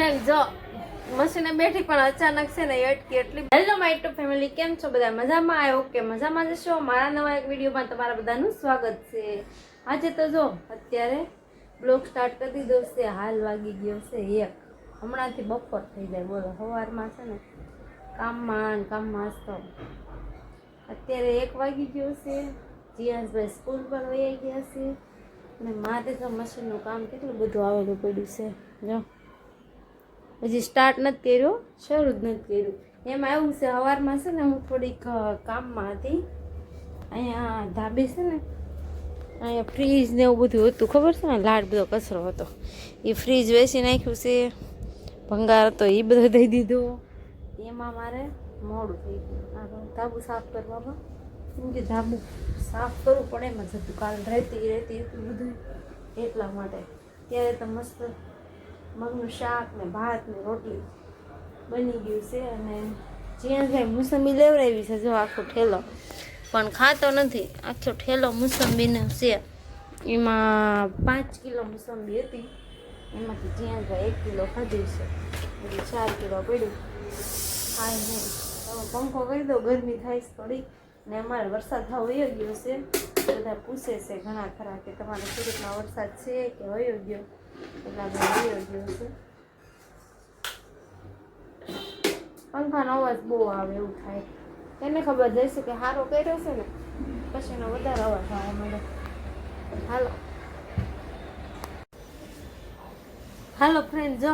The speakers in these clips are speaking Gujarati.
ફ્રેન્ડ જો મશીને બેઠી પણ અચાનક છે ને અટકી એટલી. હેલો માય યુટ્યુબ ફેમિલી, કેમ છો બધા? મજામાં? આવ્યો કે મજામાં જશો? મારા નવા એક વિડીયોમાં તમારા બધાનું સ્વાગત છે. આજે તો જો અત્યારે બ્લોગ સ્ટાર્ટ કરી દીધો છે. હાલ વાગી ગયો છે 1. હમણાંથી બપોર થઈ જાય. બોલો, સવારમાં છે ને કામમાં તો અત્યારે 1 વાગી ગયો છે. જીયાસભાઈ સ્કૂલ પર વહી ગયા છે અને મારે તો મશીનનું કામ કેટલું બધું આવેલું પડ્યું છે. જો હજી સ્ટાર્ટ નથી કર્યો, શરૂ જ નથી કર્યું. એમાં એવું છે, સવારમાં છે ને હું થોડીક કામમાં હતી. અહીંયા ધાબે છે ને અહીંયા ફ્રીજ ને એવું બધું હતું, ખબર છે ને, લાડ બધો કચરો હતો. એ ફ્રીજ વેચી નાખ્યું છે, ભંગાર હતો એ બધો દઈ દીધો. એમાં મારે મોડું થઈ ગયું ધાબુ સાફ કરવામાં. કેમ કે ધાબુ સાફ કરવું પડે, એમાં જતું કાલ રહેતી એટલું બધું, એટલા માટે. ત્યારે તો મસ્ત મગનું શાક ને ભાત ને રોટલી બની ગયું છે. અને જ્યાં જાય મોસંબી લેવડાવી છે, જો આખો ઠેલો, પણ ખાતો નથી. આખો ઠેલો મોસંબીનો છે. એમાં 5 કિલો મોસંબી હતી, એમાંથી જ્યાં જાય 1 કિલો ખાધી છે, એટલે 4 કિલો પડ્યું. હા નહીં, હવે પંખો કરી દો, ગરમી થાય છે થોડી. ને અમારે વરસાદ થવા વયો ગયો છે. બધા પૂછે છે ઘણા ખરા કે તમારે સુરતમાં વરસાદ છે કે વયો ગયો? એટલા વયો ગયો છે. પંખાનો અવાજ બહુ આવે એવું થાય. એને ખબર જઈશે કે સારો કર્યો છે ને, પછી એનો વધારે અવાજ આવવા માંડે. હાલો ફ્રેન્ડ, જો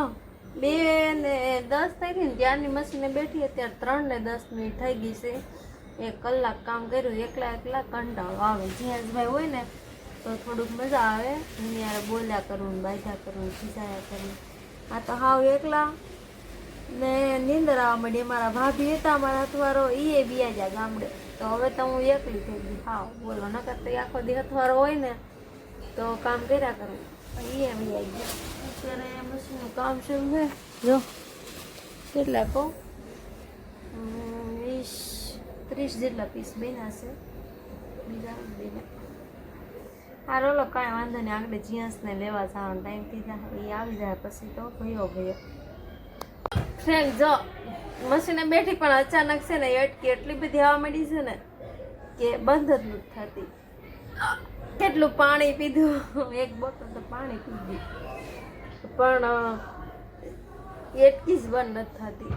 2:10 થઈ ગઈ ને ત્યારની મશીને બેઠી. અત્યારે 3:10 થઈ ગઈ છે. 1 કલાક કામ કર્યું. એકલા કંટાળો આવે. જીયાસભાઈ હોય ને તો થોડુંક મજા આવે, એની યાર બોલ્યા કરવું, બાજા કરવું, ખીચાયા કરવું. આ તો હાવ એકલા ને નીંદર આવવા માંડી. અમારા ભાભી હતા, અમારા હથવારો, એ બિયાજા ગામડે. તો હવે તો હું એકલી થઈ ગઈ. હાવ બોલો, નકર તો આખો દી હથવારો હોય ને તો કામ કર્યા કરું. એ બિયાઈ ગયા. અત્યારે મશીનનું કામ શરૂ છે. જો કેટલા કહું, 20-30 જેટલા પીસ બન્યા છે. બીજા બન્યા. હા રોલો, કાંઈ વાંધો નહીં. આગળ જીયાસને લેવા જવાનો ટાઈમ થઈ જાય, એ આવી જાય પછી તો ગયો. ફ્રેન્ડ જો મશીને બેઠી પણ અચાનક છે ને અટકી એટલી બધી આવવા માંડી છે ને કે બંધ જ નથી થતી. કેટલું પાણી પીધું, 1 બોટલ તો પાણી પીધી, પણ એટકી જ બંધ નથી થતી.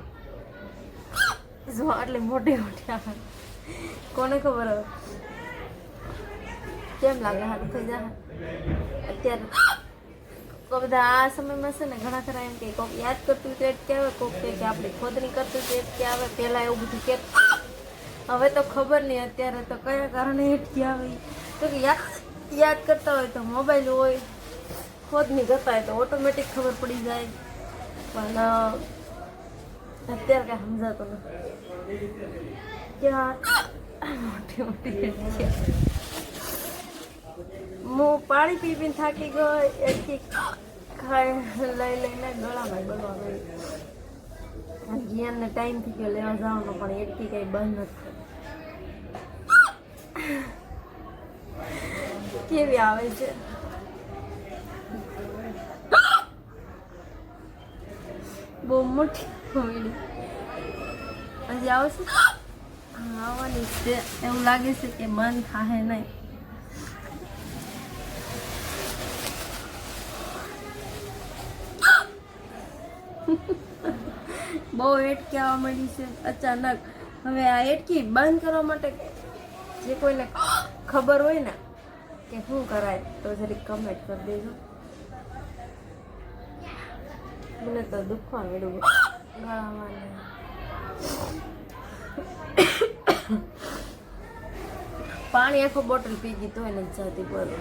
જો આટલી મોટી આવે, કોને ખબર હવે કેમ લાગે હાથ થઈ જાય. અત્યારે બધા આ સમયમાં છે ને ઘણા ખરા એમ કે કોઈક યાદ કરતું તો એટ કે આવે, કોઈક કે આપણે ખોદણી કરતું તો એટ કે આવે. પહેલાં એવું બધું કે, હવે તો ખબર નહીં અત્યારે તો કયા કારણે એટકી આવે. તો કે યાદ કરતા હોય તો મોબાઈલ હોય, ખોદણી કરતા હોય તો ઓટોમેટિક ખબર પડી જાય. પણ અત્યારે કાંઈ સમજાતું નથી ક્યાં મોટી હું પાણી પીને થાકી ગઈ. એટકી લઈને ગળામાં ગળવા ગઈ. જીયાનને ટાઈમ થઈ ગયો લેવા જવાનો, પણ એટકી કંઈ બંધ નથી. કેવી આવે છે, બહુ મોટી હજી આવશે. આવવાની છે એવું લાગે છે કે બંધ થાય નહીં. બહુ એટકી આવવા મળી છે અચાનક. હવે આ એટકી બંધ કરવા માટે જે કોઈને ખબર હોય ને કે શું કરાય તો જરીક કમેન્ટ કરી દેજો. મને તો દુખવા મળ્યું ગળામાં. પાણી આખો બોટલ પી ગઈ તોય નથી જતી. બોલો,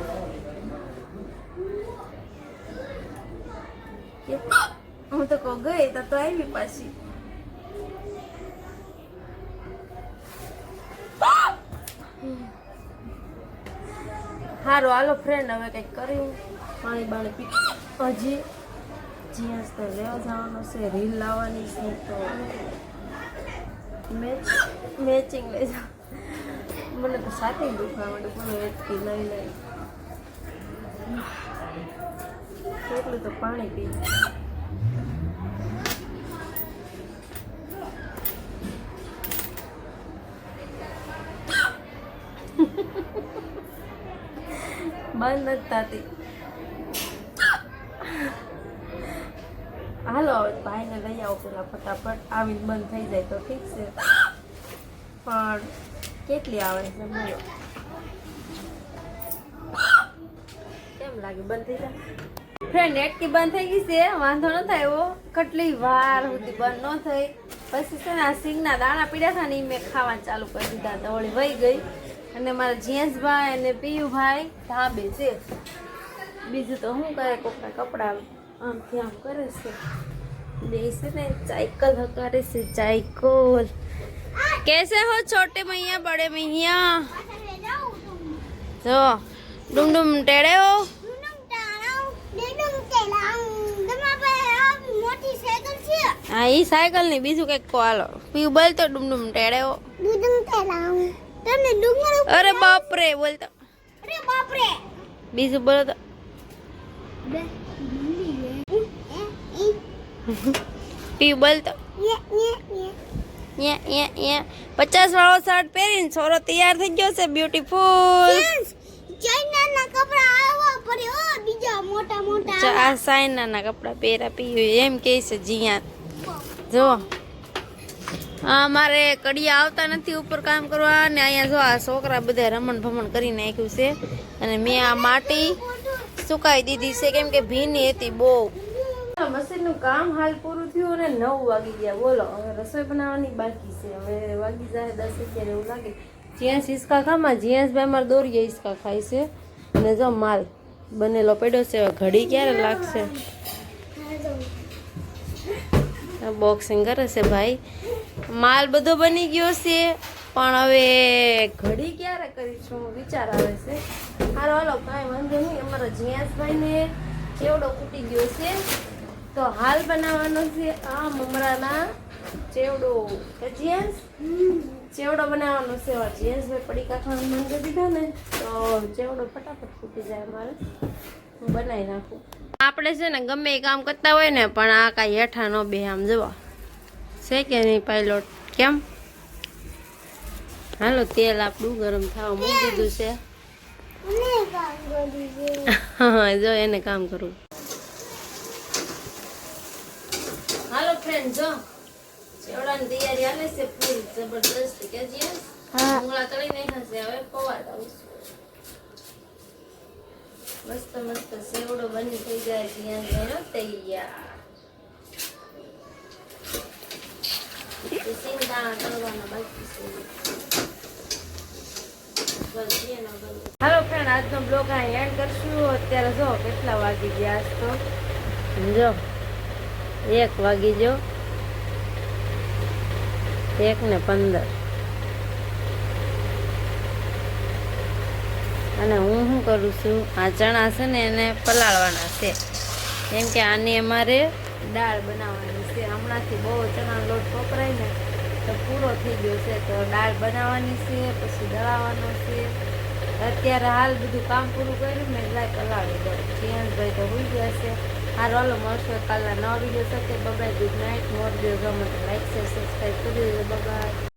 હું તો કહું ગઈ તો આવી પાછી. સારું હાલો ફ્રેન્ડ, હવે કંઈક કર્યું, પાણી બાણી પી. હજી જીયાસ તો લેવા જવાનો છે, રીલ લાવવાની છે, તો મેચિંગ લઈ જાઓ. મને તો સાથે દુખવા માંડે. બોલો, એટકી લઈ કેટલું તો પાણી પી. બંધ નથી થતી. હાલો હવે ભાઈને લઈ આવો પેલા ફટાફટ, આવીને બંધ થઈ જાય તો ઠીક છે, પણ કેટલી આવે છે બોલો? કેમ લાગે બંધ થઈ જાય? ફ્રેન્ડ એટકી બંધ થઈ ગઈ છે, વાંધો ન થાય એવો. કેટલી વાર સુધી બંધ ન થઈ, પછી છે ને આ સિંગના દાણા પીડ્યા હતા ને એ મેં ખાવા ચાલુ કરી દીધા હતા, વળી વહી ગઈ. અને મારા જેન્સભાઈ અને પિયુભાઈ ધાબે છે. બીજું તો શું કરે, કોકના કપડાં આમથી આમ કરે છે. બે છે ને સાયકલ હકારે છે, સાયકલ. कैसे हो छोटे मैया बड़े मैया? जो डुम डुम टेढ़े हो? हाँ ये साइकिल नहीं बीजू के को आलो पीऊ बोल तो डुम डुम टेढ़े हो. अरे बाप रे बोल तो. अरे बाप रे बीजू बोलो तो. पीऊ बोल तो. 50 વાળો શર્ટ પહેરીને છોરો તૈયાર થઈ ગયો છે, બ્યુટીફુલ. ચાઇનાના કપડા આવા પડે હો, બીજા મોટા મોટા. આ ચાઇનાના કપડા પહેરા પીયું એમ કહે છે જીયા. જો આ મારે કડિયા આવતા નથી ઉપર કામ કરવા, ને અહીંયા જો આ છોકરા બધા રમણ ભમણ કરી નાખ્યું છે. અને મેં આ માટી સુકાઈ દીધી છે કેમ કે ભીની હતી બહુ. મશીનનું કામ હાલ પૂરું થયું અને 9 વાગી ગયા. બોલો હવે રસોઈ બનાવવાની બાકી છે. હવે વાગી જાય 10-11 એવું લાગે. જીયાસ હિસકા ખામાં જીયાસભાઈ મારે દોરીએ હિસકા ખાય છે. અને જો માલ બનેલો પડ્યો છે, ઘડી ક્યારે લાગશે? બોક્સિંગ કરે છે ભાઈ. માલ બધો બની ગયો છે, પણ હવે ઘડી ક્યારે કરીશું વિચાર આવે છે. હાલો હાલો કાંઈ વાંધો નહીં. અમારા જીયાસભાઈને ચેવડો ફૂટી ગયો છે તો હાલ બનાવવાનો છે આ મમરાના ચેવડો. જીયાસ ચેવડો બનાવવાનો છે. જીયાસભાઈ પડીકા ખાવાનું મન કરી દીધા ને તો ચેવડો ફટાફટ ફૂટી જાય અમારે. હું બનાવી નાખું. આપણે છે ને ગમે એ કામ કરતા હોય ને પણ આ કાંઈ હેઠા ન બે આમ જવા છે કે નહીં પાયલોટ? કેમ? હાલો તેલ આપણું ગરમ થવા મૂકી દીધું છે. હા જો એને કામ કરવું. હાલો ફ્રેન્ડ જો ચેવડાની તૈયારી હાલે છે ફૂલ જબરદસ્ત. કે જીયાસ ભૂંગળા તળી નાખ્યા છે, હવે પવાડાવું. મસ્ત મસ્ત સેવડો બની થઈ જાય જીયાસભાઈનો તૈયાર. સિંગદાણા તળવાના બાકી છે. હાલો ફ્રેન્ડ આજનો બ્લોગ આ એન્ડ કરશું. અત્યારે જો કેટલા વાગી ગયા? આજ તો જો 1 વાગી જો 1:15. અને હું શું કરું છું, આ ચણા છે ને એને પલાળવાના છે કેમ કે આની અમારે દાળ બનાવવાની છે. હમણાંથી બહુ ચણાનો લોટ વપરાય ને તો પૂરો થઈ ગયો છે, તો દાળ બનાવવાની છે, પછી દળાવવાનો છે. અત્યારે હાલ બધું કામ પૂરું કર્યું મેં લાઈ પલાળી દઉં. જીયાસભાઈ તો હોઈ ગયા છે. આ રોલો મળશે કાલના નવા વિડીયો સાથે. Bye, good night. More video ગમે તો લાઈક શેર સબસ્ક્રાઈબ કરી દેજો. બાય.